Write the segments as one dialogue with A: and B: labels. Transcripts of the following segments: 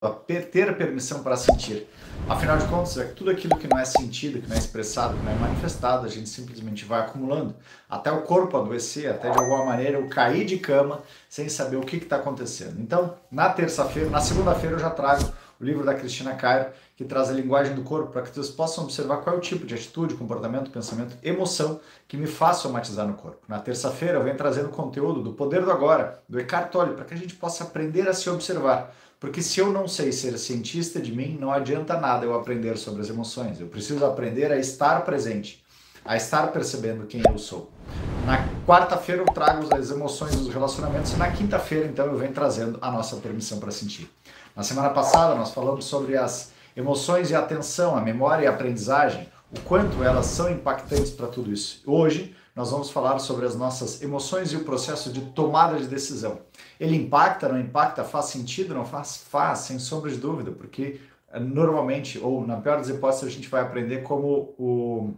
A: a ter permissão para sentir. Afinal de contas, tudo aquilo que não é sentido, que não é expressado, que não é manifestado, a gente simplesmente vai acumulando, até o corpo adoecer, até de alguma maneira eu cair de cama sem saber o que está acontecendo. Então, na segunda-feira eu já trago o livro da Cristina Cairo, que traz a linguagem do corpo, para que vocês possam observar qual é o tipo de atitude, comportamento, pensamento, emoção que me faz somatizar no corpo. Na terça-feira eu venho trazendo conteúdo do Poder do Agora, do Eckhart Tolle, para que a gente possa aprender a se observar. Porque se eu não sei ser cientista de mim, não adianta nada eu aprender sobre as emoções. Eu preciso aprender a estar presente, a estar percebendo quem eu sou. Na quarta-feira eu trago as emoções dos relacionamentos e na quinta-feira, então, eu venho trazendo a nossa permissão para sentir. Na semana passada nós falamos sobre as emoções e a atenção, a memória e a aprendizagem, o quanto elas são impactantes para tudo isso. Hoje nós vamos falar sobre as nossas emoções e o processo de tomada de decisão. Ele impacta, não impacta, faz sentido, não faz? Faz, sem sombra de dúvida, porque normalmente, ou na pior das hipóteses, a gente vai aprender como o...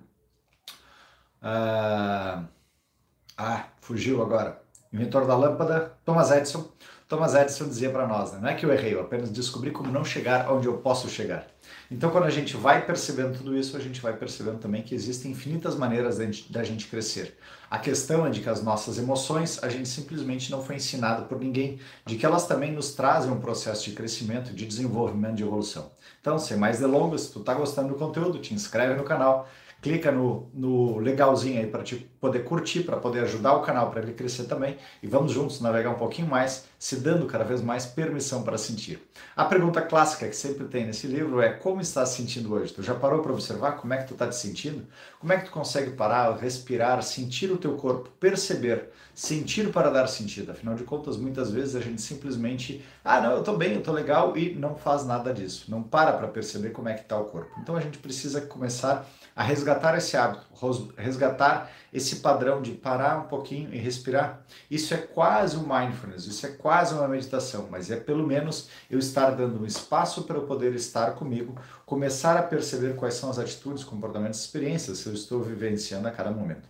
A: fugiu agora. Inventor da lâmpada, Thomas Edison. Thomas Edison dizia para nós, né? Não é que eu errei, eu apenas descobri como não chegar onde eu posso chegar. Então, quando a gente vai percebendo tudo isso, a gente vai percebendo também que existem infinitas maneiras da gente crescer. A questão é de que as nossas emoções, a gente simplesmente não foi ensinado por ninguém, de que elas também nos trazem um processo de crescimento, de desenvolvimento, de evolução. Então, sem mais delongas, se tu tá gostando do conteúdo, te inscreve no canal, clica no legalzinho aí para te poder curtir, para poder ajudar o canal para ele crescer também, e vamos juntos navegar um pouquinho mais, se dando cada vez mais permissão para sentir. A pergunta clássica que sempre tem nesse livro é: como está se sentindo hoje? Tu já parou para observar como é que tu está te sentindo? Como é que tu consegue parar, respirar, sentir o teu corpo, perceber, sentir para dar sentido? Afinal de contas, muitas vezes a gente simplesmente, não, eu estou bem, eu estou legal, e não faz nada disso, não para perceber como é que está o corpo. Então a gente precisa começar a resgatar esse hábito, resgatar esse padrão de parar um pouquinho e respirar. Isso é quase um mindfulness, isso é quase uma meditação, mas é pelo menos eu estar dando um espaço para eu poder estar comigo, começar a perceber quais são as atitudes, comportamentos, experiências que eu estou vivenciando a cada momento.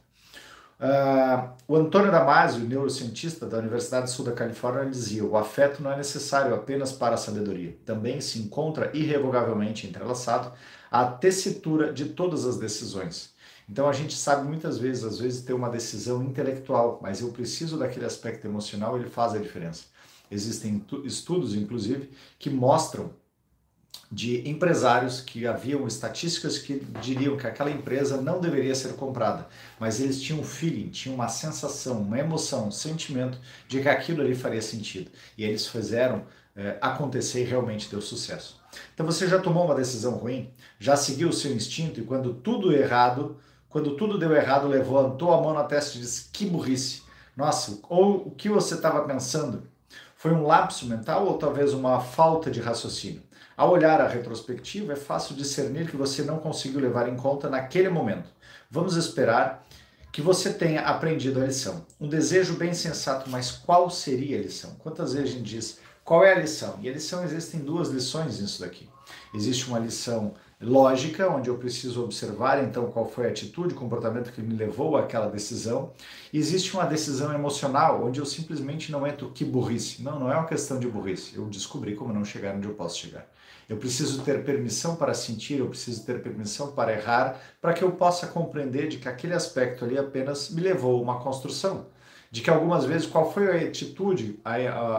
A: O Antônio Damasio, neurocientista da Universidade Sul da Califórnia, dizia: o afeto não é necessário apenas para a sabedoria, também se encontra irrevogavelmente entrelaçado à tessitura de todas as decisões. Então a gente sabe muitas vezes, às vezes ter uma decisão intelectual, mas eu preciso daquele aspecto emocional, ele faz a diferença. Existem estudos, inclusive, que mostram de empresários que haviam estatísticas que diriam que aquela empresa não deveria ser comprada, mas eles tinham um feeling, tinham uma sensação, uma emoção, um sentimento de que aquilo ali faria sentido. E eles fizeram acontecer e realmente deu sucesso. Então você já tomou uma decisão ruim? Já seguiu o seu instinto e quando tudo deu errado, levantou a mão na testa e disse: que burrice! Nossa, ou o que você estava pensando? Foi um lapso mental ou talvez uma falta de raciocínio? Ao olhar a retrospectiva, é fácil discernir que você não conseguiu levar em conta naquele momento. Vamos esperar que você tenha aprendido a lição. Um desejo bem sensato, mas qual seria a lição? Quantas vezes a gente diz, qual é a lição? E a lição, existem duas lições nisso daqui. Existe uma lição lógica, onde eu preciso observar então qual foi a atitude, o comportamento que me levou àquela decisão. E existe uma decisão emocional, onde eu simplesmente não entro, que burrice. Não, não é uma questão de burrice. Eu descobri como não chegar onde eu posso chegar. Eu preciso ter permissão para sentir, eu preciso ter permissão para errar, para que eu possa compreender de que aquele aspecto ali apenas me levou a uma construção. De que algumas vezes, qual foi a atitude,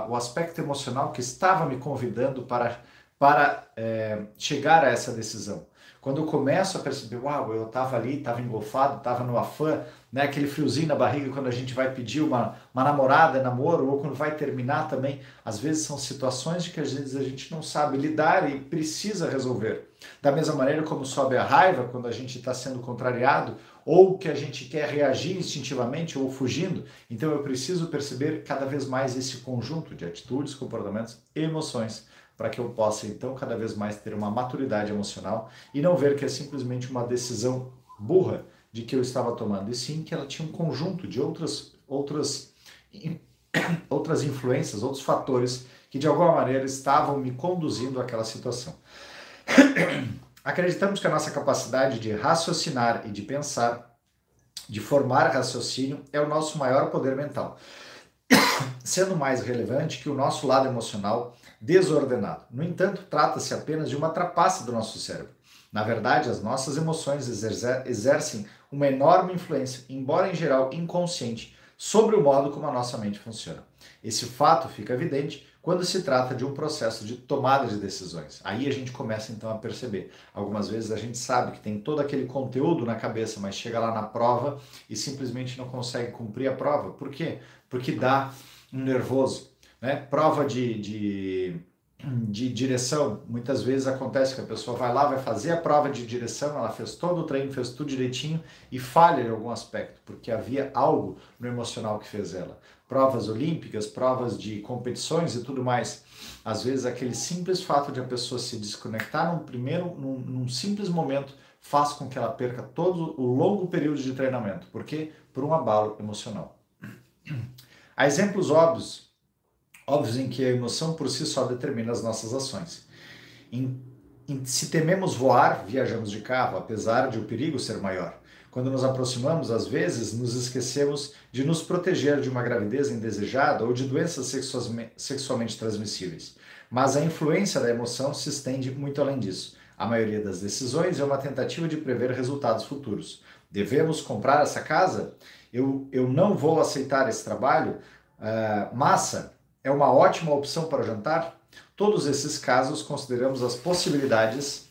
A: o aspecto emocional que estava me convidando para chegar a essa decisão. Quando eu começo a perceber, uau, eu estava ali, estava engolfado, estava no afã, né, aquele friozinho na barriga quando a gente vai pedir uma namorada, namoro, ou quando vai terminar também, às vezes são situações de que às vezes a gente não sabe lidar e precisa resolver. Da mesma maneira como sobe a raiva quando a gente está sendo contrariado, ou que a gente quer reagir instintivamente ou fugindo, então eu preciso perceber cada vez mais esse conjunto de atitudes, comportamentos e emoções, para que eu possa, então, cada vez mais ter uma maturidade emocional e não ver que é simplesmente uma decisão burra de que eu estava tomando, e sim que ela tinha um conjunto de outras influências, outros fatores que, de alguma maneira, estavam me conduzindo àquela situação. Acreditamos que a nossa capacidade de raciocinar e de pensar, de formar raciocínio, é o nosso maior poder mental, sendo mais relevante que o nosso lado emocional desordenado. No entanto, trata-se apenas de uma trapaça do nosso cérebro. Na verdade, as nossas emoções exercem uma enorme influência, embora em geral inconsciente, sobre o modo como a nossa mente funciona. Esse fato fica evidente quando se trata de um processo de tomada de decisões. Aí a gente começa então a perceber. Algumas vezes a gente sabe que tem todo aquele conteúdo na cabeça, mas chega lá na prova e simplesmente não consegue cumprir a prova. Por quê? Porque dá um nervoso, né? Prova de direção, muitas vezes acontece que a pessoa vai lá, vai fazer a prova de direção, ela fez todo o treino, fez tudo direitinho e falha em algum aspecto, porque havia algo no emocional que fez ela. Provas olímpicas, provas de competições e tudo mais. Às vezes aquele simples fato de a pessoa se desconectar num simples momento faz com que ela perca todo o longo período de treinamento. Por quê? Por um abalo emocional. Há exemplos óbvios em que a emoção por si só determina as nossas ações. Se tememos voar, viajamos de carro, apesar de o perigo ser maior. Quando nos aproximamos, às vezes, nos esquecemos de nos proteger de uma gravidez indesejada ou de doenças sexualmente transmissíveis. Mas a influência da emoção se estende muito além disso. A maioria das decisões é uma tentativa de prever resultados futuros. Devemos comprar essa casa? Eu não vou aceitar esse trabalho? Massa é uma ótima opção para o jantar? Todos esses casos consideramos as possibilidades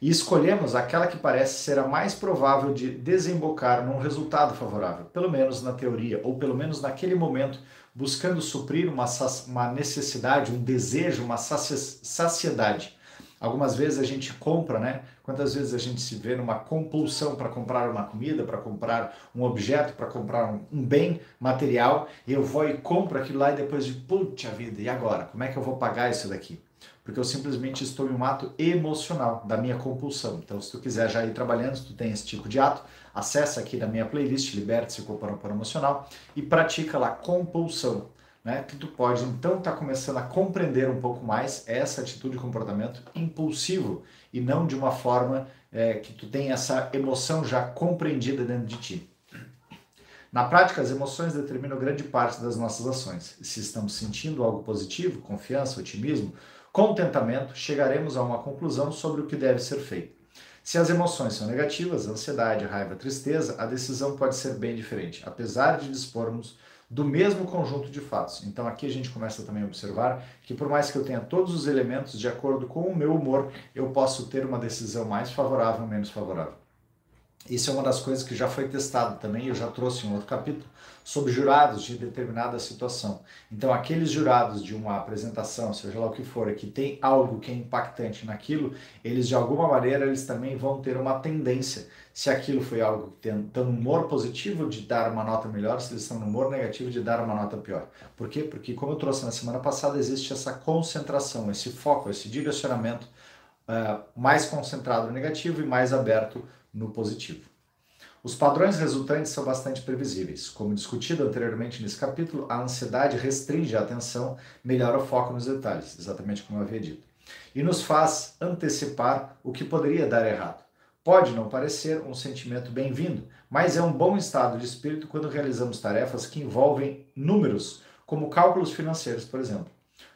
A: e escolhemos aquela que parece ser a mais provável de desembocar num resultado favorável, pelo menos na teoria, ou pelo menos naquele momento, buscando suprir uma necessidade, um desejo, uma saciedade. Algumas vezes a gente compra, né? Quantas vezes a gente se vê numa compulsão para comprar uma comida, para comprar um objeto, para comprar um bem material, e eu vou e compro aquilo lá e depois de, puxa vida, e agora? Como é que eu vou pagar isso daqui? Porque eu simplesmente estou em um ato emocional da minha compulsão. Então, se tu quiser já ir trabalhando, se tu tem esse tipo de ato, acessa aqui na minha playlist, Liberte-se com o Ho'oponopono Emocional, e pratica lá compulsão, né? Que tu pode então estar começando a compreender um pouco mais essa atitude de comportamento impulsivo e não de uma forma que tu tem essa emoção já compreendida dentro de ti. Na prática, as emoções determinam grande parte das nossas ações. Se estamos sentindo algo positivo, confiança, otimismo, contentamento, chegaremos a uma conclusão sobre o que deve ser feito. Se as emoções são negativas, ansiedade, raiva, tristeza, a decisão pode ser bem diferente, apesar de dispormos do mesmo conjunto de fatos. Então aqui a gente começa também a observar que por mais que eu tenha todos os elementos de acordo com o meu humor, eu posso ter uma decisão mais favorável ou menos favorável. Isso é uma das coisas que já foi testado também, eu já trouxe um outro capítulo, sobre jurados de determinada situação. Então, aqueles jurados de uma apresentação, seja lá o que for, que tem algo que é impactante naquilo, eles de alguma maneira, eles também vão ter uma tendência, se aquilo foi algo que tem um humor positivo, de dar uma nota melhor, se eles estão no humor negativo, de dar uma nota pior. Por quê? Porque, como eu trouxe na semana passada, existe essa concentração, esse foco, esse direcionamento mais concentrado no negativo e mais aberto no positivo. Os padrões resultantes são bastante previsíveis. Como discutido anteriormente nesse capítulo, a ansiedade restringe a atenção, melhora o foco nos detalhes, exatamente como eu havia dito, e nos faz antecipar o que poderia dar errado. Pode não parecer um sentimento bem-vindo, mas é um bom estado de espírito quando realizamos tarefas que envolvem números, como cálculos financeiros, por exemplo.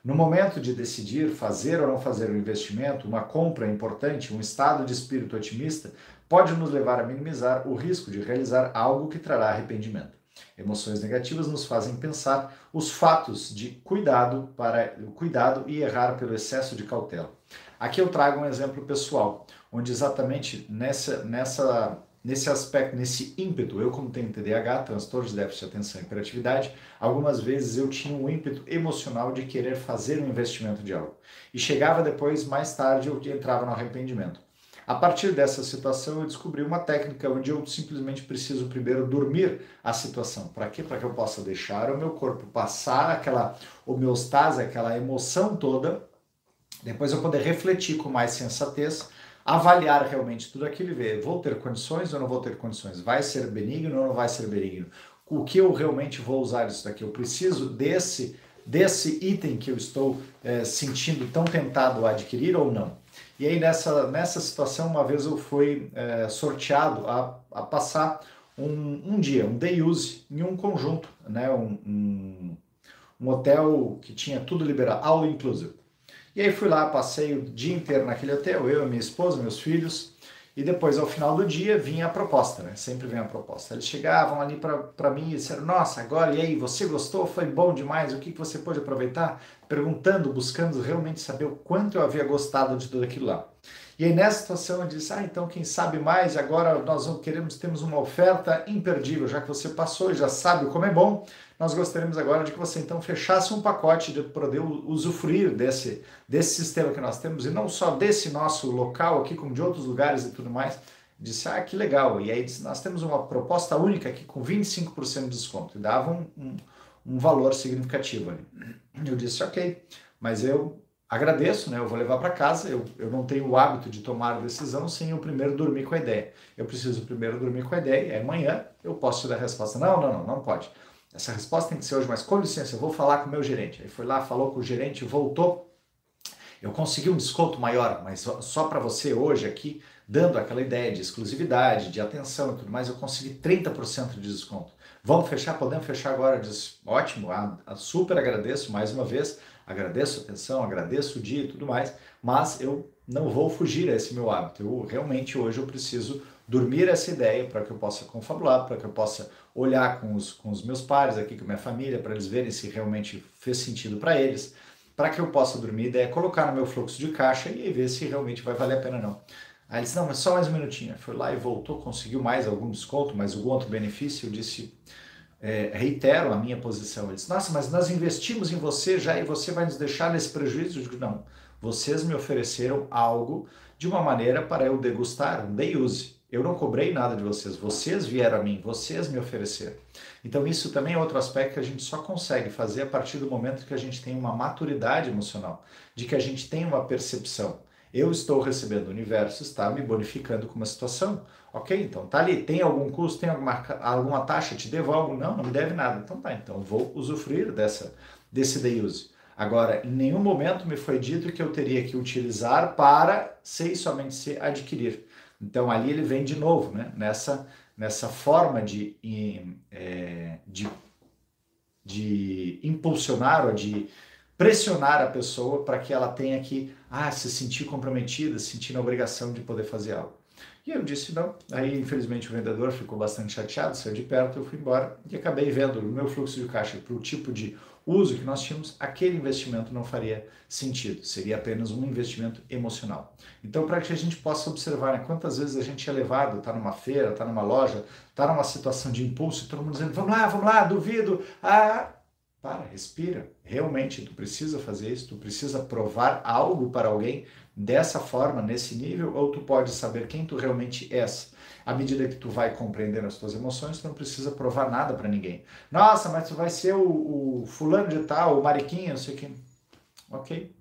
A: No momento de decidir fazer ou não fazer um investimento, uma compra importante, um estado de espírito otimista pode nos levar a minimizar o risco de realizar algo que trará arrependimento. Emoções negativas nos fazem pensar os fatos de cuidado e errar pelo excesso de cautela. Aqui eu trago um exemplo pessoal, onde exatamente nesse aspecto, nesse ímpeto, eu como tenho TDAH, transtorno de déficit de atenção e hiperatividade, algumas vezes eu tinha um ímpeto emocional de querer fazer um investimento de algo. E chegava depois, mais tarde, eu entrava no arrependimento. A partir dessa situação, eu descobri uma técnica onde eu simplesmente preciso primeiro dormir a situação. Para quê? Para que eu possa deixar o meu corpo passar aquela homeostase, aquela emoção toda, depois eu poder refletir com mais sensatez, avaliar realmente tudo aquilo e ver, vou ter condições ou não vou ter condições? Vai ser benigno ou não vai ser benigno? O que eu realmente vou usar isso daqui? Eu preciso desse item que eu estou sentindo tão tentado a adquirir ou não? E aí nessa situação, uma vez eu fui sorteado a passar um dia, um day use, em um conjunto, né? um hotel que tinha tudo liberado, all inclusive. E aí fui lá, passei o dia inteiro naquele hotel, eu, minha esposa, meus filhos, e depois, ao final do dia, vinha a proposta, né? Sempre vem a proposta. Eles chegavam ali para mim e disseram, nossa, agora, e aí, você gostou? Foi bom demais? O que você pôde aproveitar? Perguntando, buscando realmente saber o quanto eu havia gostado de tudo aquilo lá. E aí, nessa situação, eu disse, então, quem sabe mais, agora nós temos uma oferta imperdível, já que você passou e já sabe como é bom, nós gostaríamos agora de que você, então, fechasse um pacote de poder usufruir desse sistema que nós temos, e não só desse nosso local aqui, como de outros lugares e tudo mais. Disse, que legal. E aí disse, nós temos uma proposta única aqui com 25% de desconto. E dava um valor significativo ali. Eu disse, ok, mas eu agradeço, né? Eu vou levar para casa, eu não tenho o hábito de tomar decisão sem eu primeiro dormir com a ideia. Eu preciso primeiro dormir com a ideia, e amanhã eu posso te dar a resposta. Não pode. Essa resposta tem que ser hoje, mas com licença, eu vou falar com o meu gerente. Aí foi lá, falou com o gerente, voltou. Eu consegui um desconto maior, mas só para você hoje aqui, dando aquela ideia de exclusividade, de atenção e tudo mais, eu consegui 30% de desconto. Vamos fechar? Podemos fechar agora? Eu disse, ótimo, super agradeço mais uma vez, agradeço a atenção, agradeço o dia e tudo mais, mas eu não vou fugir a esse meu hábito. Eu realmente hoje eu preciso dormir essa ideia para que eu possa confabular, para que eu possa olhar com os meus pares aqui, com a minha família, para eles verem se realmente fez sentido para eles, para que eu possa dormir, a ideia é colocar no meu fluxo de caixa e ver se realmente vai valer a pena ou não. Aí ele disse, não, mas só mais um minutinho. Foi lá e voltou, conseguiu mais algum desconto, mais algum outro benefício. Eu disse, reitero a minha posição. Ele disse, nossa, mas nós investimos em você já e você vai nos deixar nesse prejuízo? Eu digo, não, vocês me ofereceram algo de uma maneira para eu degustar, um day use. Eu não cobrei nada de vocês, vocês vieram a mim, vocês me ofereceram. Então isso também é outro aspecto que a gente só consegue fazer a partir do momento que a gente tem uma maturidade emocional, de que a gente tem uma percepção. Eu estou recebendo, o universo está me bonificando com uma situação. Ok, então tá ali, tem algum custo, tem alguma taxa, te devolvo? Não me deve nada. Então tá, então vou usufruir desse day use. Agora, em nenhum momento me foi dito que eu teria que utilizar para ser e somente se adquirir. Então ali ele vem de novo, né? Nessa forma de impulsionar ou de pressionar a pessoa para que ela tenha que se sentir comprometida, se sentir na obrigação de poder fazer algo. E eu disse não. Aí, infelizmente, o vendedor ficou bastante chateado, saiu de perto, eu fui embora e acabei vendo o meu fluxo de caixa para o tipo de uso que nós tínhamos, aquele investimento não faria sentido, seria apenas um investimento emocional. Então, para que a gente possa observar, né, quantas vezes a gente é levado, está numa feira, está numa loja, está numa situação de impulso, e todo mundo dizendo, vamos lá, duvido, para, respira, realmente tu precisa fazer isso, tu precisa provar algo para alguém dessa forma, nesse nível, ou tu pode saber quem tu realmente és. À medida que tu vai compreendendo as tuas emoções, tu não precisa provar nada para ninguém. Nossa, mas tu vai ser o fulano de tal, o mariquinha, não sei o que. Ok,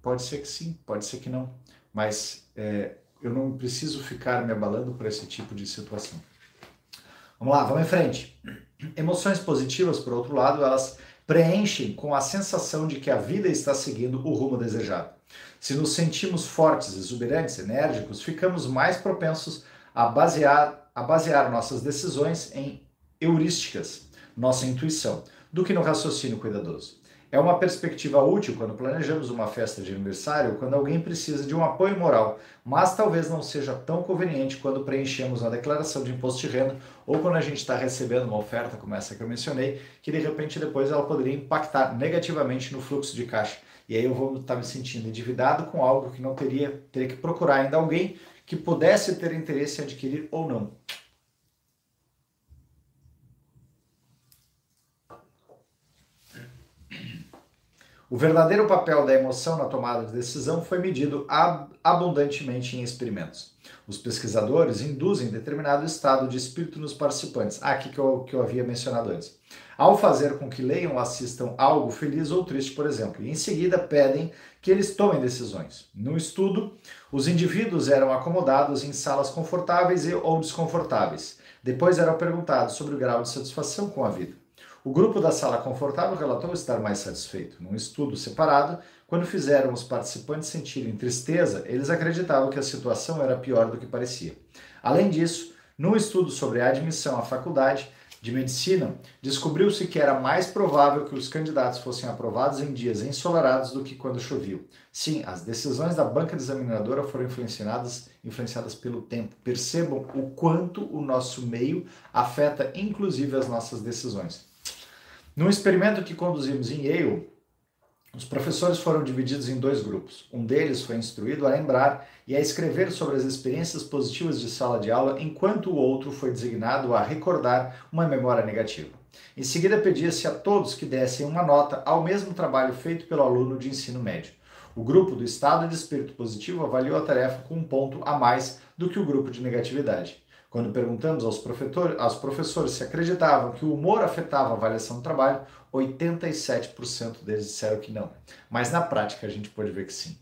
A: pode ser que sim, pode ser que não, mas eu não preciso ficar me abalando por esse tipo de situação. Vamos lá, vamos em frente. Emoções positivas, por outro lado, elas preenchem com a sensação de que a vida está seguindo o rumo desejado. Se nos sentimos fortes, exuberantes, enérgicos, ficamos mais propensos a basear nossas decisões em heurísticas, nossa intuição, do que no raciocínio cuidadoso. É uma perspectiva útil quando planejamos uma festa de aniversário ou quando alguém precisa de um apoio moral, mas talvez não seja tão conveniente quando preenchemos uma declaração de imposto de renda ou quando a gente está recebendo uma oferta como essa que eu mencionei, que de repente depois ela poderia impactar negativamente no fluxo de caixa. E aí eu vou estar me sentindo endividado com algo que não teria que procurar ainda alguém que pudesse ter interesse em adquirir ou não. O verdadeiro papel da emoção na tomada de decisão foi medido abundantemente em experimentos. Os pesquisadores induzem determinado estado de espírito nos participantes, aqui que eu havia mencionado antes, ao fazer com que leiam ou assistam algo feliz ou triste, por exemplo, e em seguida pedem que eles tomem decisões. No estudo, os indivíduos eram acomodados em salas confortáveis ou desconfortáveis. Depois eram perguntados sobre o grau de satisfação com a vida. O grupo da sala confortável relatou estar mais satisfeito. Num estudo separado, quando fizeram os participantes sentirem tristeza, eles acreditavam que a situação era pior do que parecia. Além disso, num estudo sobre a admissão à faculdade, de medicina, descobriu-se que era mais provável que os candidatos fossem aprovados em dias ensolarados do que quando chovia. Sim, as decisões da banca examinadora foram influenciadas pelo tempo. Percebam o quanto o nosso meio afeta inclusive as nossas decisões. Num experimento que conduzimos em Yale, os professores foram divididos em 2 grupos. Um deles foi instruído a lembrar e a escrever sobre as experiências positivas de sala de aula, enquanto o outro foi designado a recordar uma memória negativa. Em seguida, pedia-se a todos que dessem uma nota ao mesmo trabalho feito pelo aluno de ensino médio. O grupo do estado de espírito positivo avaliou a tarefa com um ponto a mais do que o grupo de negatividade. Quando perguntamos aos professores se acreditavam que o humor afetava a avaliação do trabalho, 87% deles disseram que não. Mas na prática a gente pode ver que sim.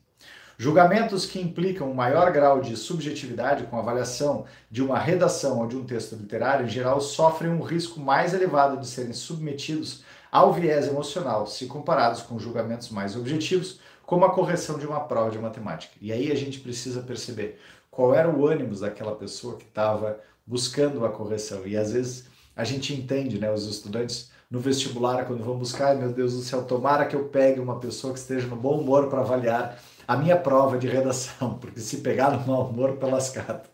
A: Julgamentos que implicam um maior grau de subjetividade com a avaliação de uma redação ou de um texto literário, em geral, sofrem um risco mais elevado de serem submetidos ao viés emocional, se comparados com julgamentos mais objetivos, como a correção de uma prova de matemática. E aí a gente precisa perceber qual era o ânimo daquela pessoa que estava buscando a correção. E às vezes a gente entende, né, os estudantes no vestibular, quando vão buscar, meu Deus do céu, tomara que eu pegue uma pessoa que esteja no bom humor para avaliar a minha prova de redação, porque se pegar no mau humor, tá lascado.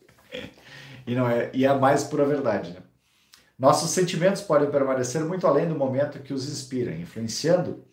A: E é a mais pura verdade, né? Nossos sentimentos podem permanecer muito além do momento que os inspiram, influenciando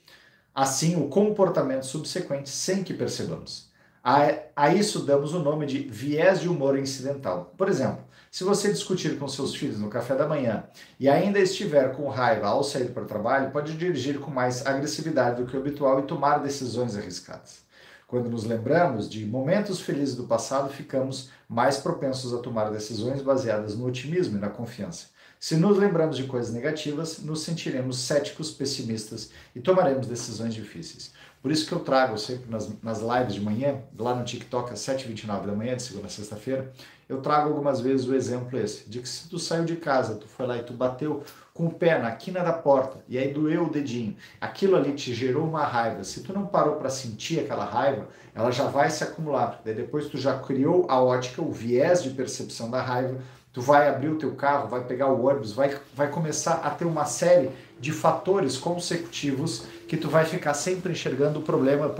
A: assim o comportamento subsequente sem que percebamos. A isso damos o nome de viés de humor incidental. Por exemplo, se você discutir com seus filhos no café da manhã e ainda estiver com raiva ao sair para o trabalho, pode dirigir com mais agressividade do que o habitual e tomar decisões arriscadas. Quando nos lembramos de momentos felizes do passado, ficamos mais propensos a tomar decisões baseadas no otimismo e na confiança. Se nos lembramos de coisas negativas, nos sentiremos céticos, pessimistas e tomaremos decisões difíceis. Por isso que eu trago sempre nas lives de manhã, lá no TikTok, às 7h29 da manhã, de segunda a sexta-feira, eu trago algumas vezes o exemplo esse, de que se tu saiu de casa, tu foi lá e tu bateu com o pé na quina da porta, e aí doeu o dedinho, aquilo ali te gerou uma raiva, se tu não parou para sentir aquela raiva, ela já vai se acumular, daí depois tu já criou a ótica, o viés de percepção da raiva, tu vai abrir o teu carro, vai pegar o ônibus, vai começar a ter uma série de fatores consecutivos que tu vai ficar sempre enxergando o problema.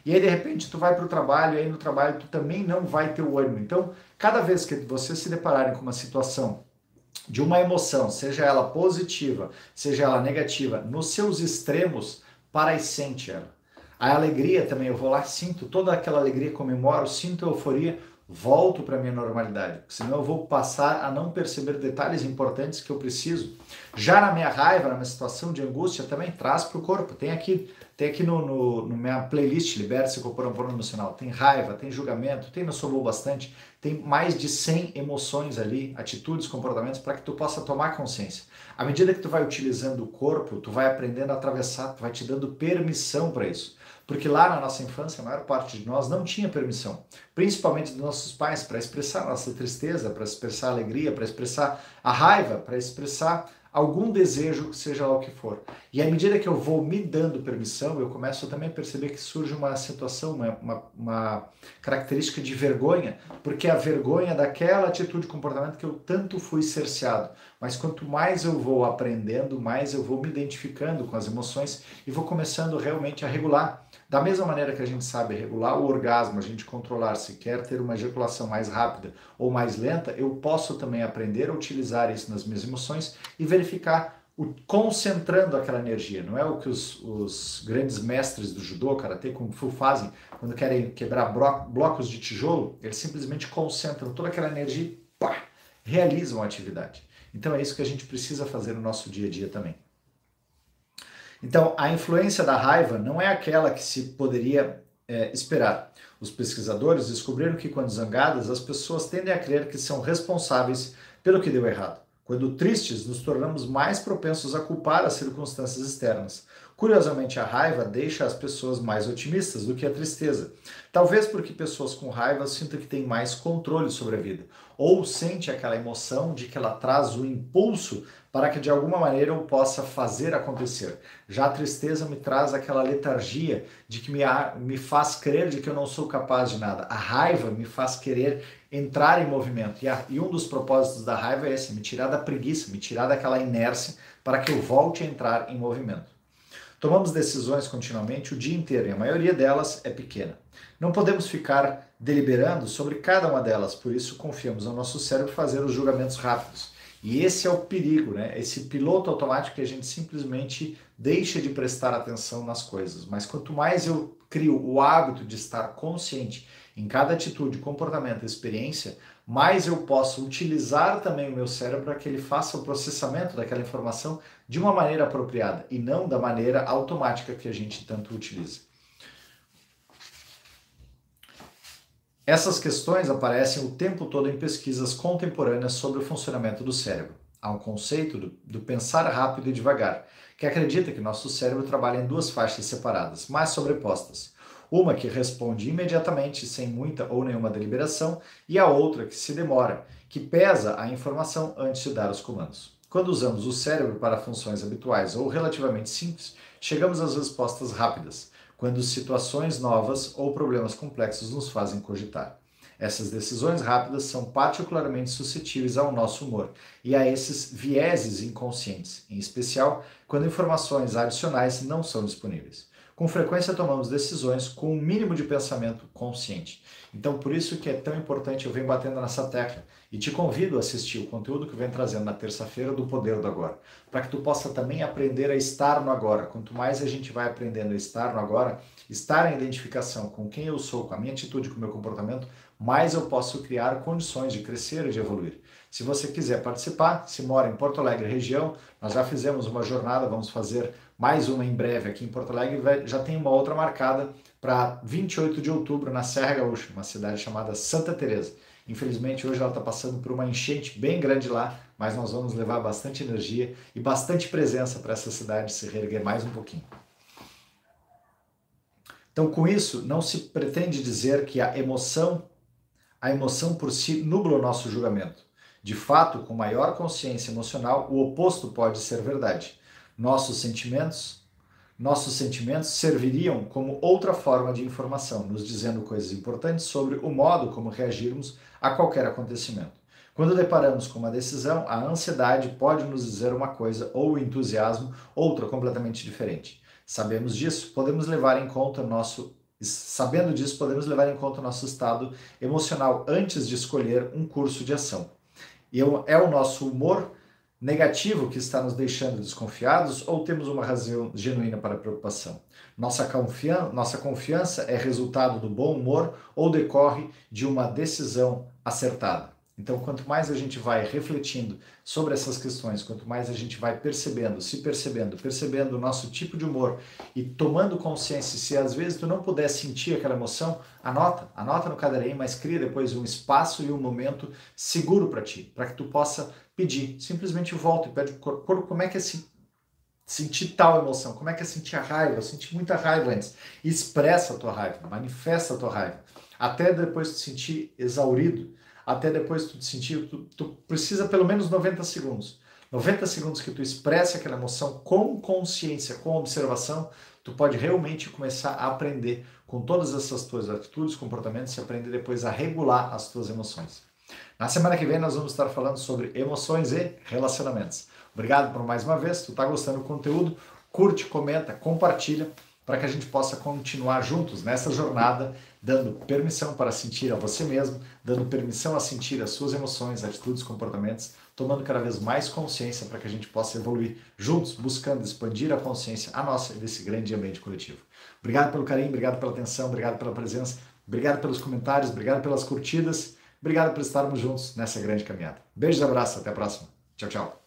A: E aí, de repente, tu vai para o trabalho, e aí no trabalho tu também não vai ter o ânimo. Então, cada vez que vocês se depararem com uma situação de uma emoção, seja ela positiva, seja ela negativa, nos seus extremos, para e sente ela. A alegria também, eu vou lá, sinto toda aquela alegria, comemoro, sinto euforia, volto para a minha normalidade, senão eu vou passar a não perceber detalhes importantes que eu preciso. Já na minha raiva, na minha situação de angústia, também traz para o corpo. Tem aqui no minha playlist Liberte-se Corporal Emocional, tem raiva, tem julgamento, tem no Sobrou Bastante, tem mais de 100 emoções ali, atitudes, comportamentos, para que tu possa tomar consciência. À medida que tu vai utilizando o corpo, tu vai aprendendo a atravessar, tu vai te dando permissão para isso. Porque lá na nossa infância, a maior parte de nós não tinha permissão, principalmente dos nossos pais, para expressar a nossa tristeza, para expressar a alegria, para expressar a raiva, para expressar algum desejo, seja lá o que for. E à medida que eu vou me dando permissão, eu começo também a perceber que surge uma situação, uma característica de vergonha, porque a vergonha daquela atitude, comportamento que eu tanto fui cerceado. Mas quanto mais eu vou aprendendo, mais eu vou me identificando com as emoções e vou começando realmente a regular. Da mesma maneira que a gente sabe regular o orgasmo, a gente controlar se quer ter uma ejaculação mais rápida ou mais lenta, eu posso também aprender a utilizar isso nas minhas emoções e verificar concentrando aquela energia. Não é o que os grandes mestres do judô, karatê, kung fu fazem quando querem quebrar blocos de tijolo, eles simplesmente concentram toda aquela energia e pá, realizam a atividade. Então é isso que a gente precisa fazer no nosso dia a dia também. Então, a influência da raiva não é aquela que se poderia esperar. Os pesquisadores descobriram que, quando zangadas, as pessoas tendem a crer que são responsáveis pelo que deu errado. Quando tristes, nos tornamos mais propensos a culpar as circunstâncias externas. Curiosamente, a raiva deixa as pessoas mais otimistas do que a tristeza. Talvez porque pessoas com raiva sintam que têm mais controle sobre a vida, ou sente aquela emoção de que ela traz o impulso para que de alguma maneira eu possa fazer acontecer. Já a tristeza me traz aquela letargia de que me faz crer de que eu não sou capaz de nada. A raiva me faz querer entrar em movimento. E um dos propósitos da raiva é esse, me tirar da preguiça, me tirar daquela inércia para que eu volte a entrar em movimento. Tomamos decisões continuamente o dia inteiro e a maioria delas é pequena. Não podemos ficar deliberando sobre cada uma delas, por isso confiamos ao nosso cérebro fazer os julgamentos rápidos. E esse é o perigo, né? Esse piloto automático que a gente simplesmente deixa de prestar atenção nas coisas. Mas quanto mais eu crio o hábito de estar consciente em cada atitude, comportamento, experiência, mais eu posso utilizar também o meu cérebro para que ele faça o processamento daquela informação de uma maneira apropriada e não da maneira automática que a gente tanto utiliza. Essas questões aparecem o tempo todo em pesquisas contemporâneas sobre o funcionamento do cérebro. Há um conceito do pensar rápido e devagar, que acredita que nosso cérebro trabalha em duas faixas separadas, mas sobrepostas. Uma que responde imediatamente, sem muita ou nenhuma deliberação, e a outra que se demora, que pesa a informação antes de dar os comandos. Quando usamos o cérebro para funções habituais ou relativamente simples, chegamos às respostas rápidas, quando situações novas ou problemas complexos nos fazem cogitar. Essas decisões rápidas são particularmente suscetíveis ao nosso humor e a esses vieses inconscientes, em especial quando informações adicionais não são disponíveis. Com frequência tomamos decisões com um mínimo de pensamento consciente. Então, por isso que é tão importante, eu venho batendo nessa tecla e te convido a assistir o conteúdo que eu venho trazendo na terça-feira do Poder do Agora, para que tu possa também aprender a estar no agora. Quanto mais a gente vai aprendendo a estar no agora, estar em identificação com quem eu sou, com a minha atitude, com o meu comportamento, mais eu posso criar condições de crescer e de evoluir. Se você quiser participar, se mora em Porto Alegre região, nós já fizemos uma jornada, vamos fazer mais uma em breve aqui em Porto Alegre, já tem uma outra marcada para 28 de outubro na Serra Gaúcha, uma cidade chamada Santa Teresa. Infelizmente hoje ela está passando por uma enchente bem grande lá, mas nós vamos levar bastante energia e bastante presença para essa cidade se reerguer mais um pouquinho. Então, com isso, não se pretende dizer que a emoção por si nubla o nosso julgamento. De fato, com maior consciência emocional, o oposto pode ser verdade. Nossos sentimentos serviriam como outra forma de informação, nos dizendo coisas importantes sobre o modo como reagirmos a qualquer acontecimento. Quando deparamos com uma decisão, a ansiedade pode nos dizer uma coisa ou o entusiasmo outra completamente diferente. Sabendo disso, podemos levar em conta o nosso estado emocional antes de escolher um curso de ação. E é o nosso humor negativo que está nos deixando desconfiados ou temos uma razão genuína para preocupação? Nossa confiança é resultado do bom humor ou decorre de uma decisão acertada? Então, quanto mais a gente vai refletindo sobre essas questões, quanto mais a gente vai percebendo o nosso tipo de humor e tomando consciência, se às vezes tu não puder sentir aquela emoção, anota no caderninho, mas cria depois um espaço e um momento seguro para ti, para que tu possa pedir. Simplesmente volta e pede pro corpo como é que é sentir tal emoção, como é que é sentir a raiva. Eu senti muita raiva antes. Expressa a tua raiva, manifesta a tua raiva. Até depois de te sentir exaurido, até depois tu te sentir, tu precisa pelo menos 90 segundos. 90 segundos que tu expressa aquela emoção com consciência, com observação, tu pode realmente começar a aprender com todas essas tuas atitudes, comportamentos e aprender depois a regular as tuas emoções. Na semana que vem nós vamos estar falando sobre emoções e relacionamentos. Obrigado por mais uma vez. Se tu está gostando do conteúdo, curte, comenta, compartilha para que a gente possa continuar juntos nessa jornada, dando permissão para sentir a você mesmo, dando permissão a sentir as suas emoções, atitudes, comportamentos, tomando cada vez mais consciência para que a gente possa evoluir juntos, buscando expandir a consciência, a nossa, desse grande ambiente coletivo. Obrigado pelo carinho, obrigado pela atenção, obrigado pela presença, obrigado pelos comentários, obrigado pelas curtidas, obrigado por estarmos juntos nessa grande caminhada. Beijos e abraços, até a próxima. Tchau, tchau.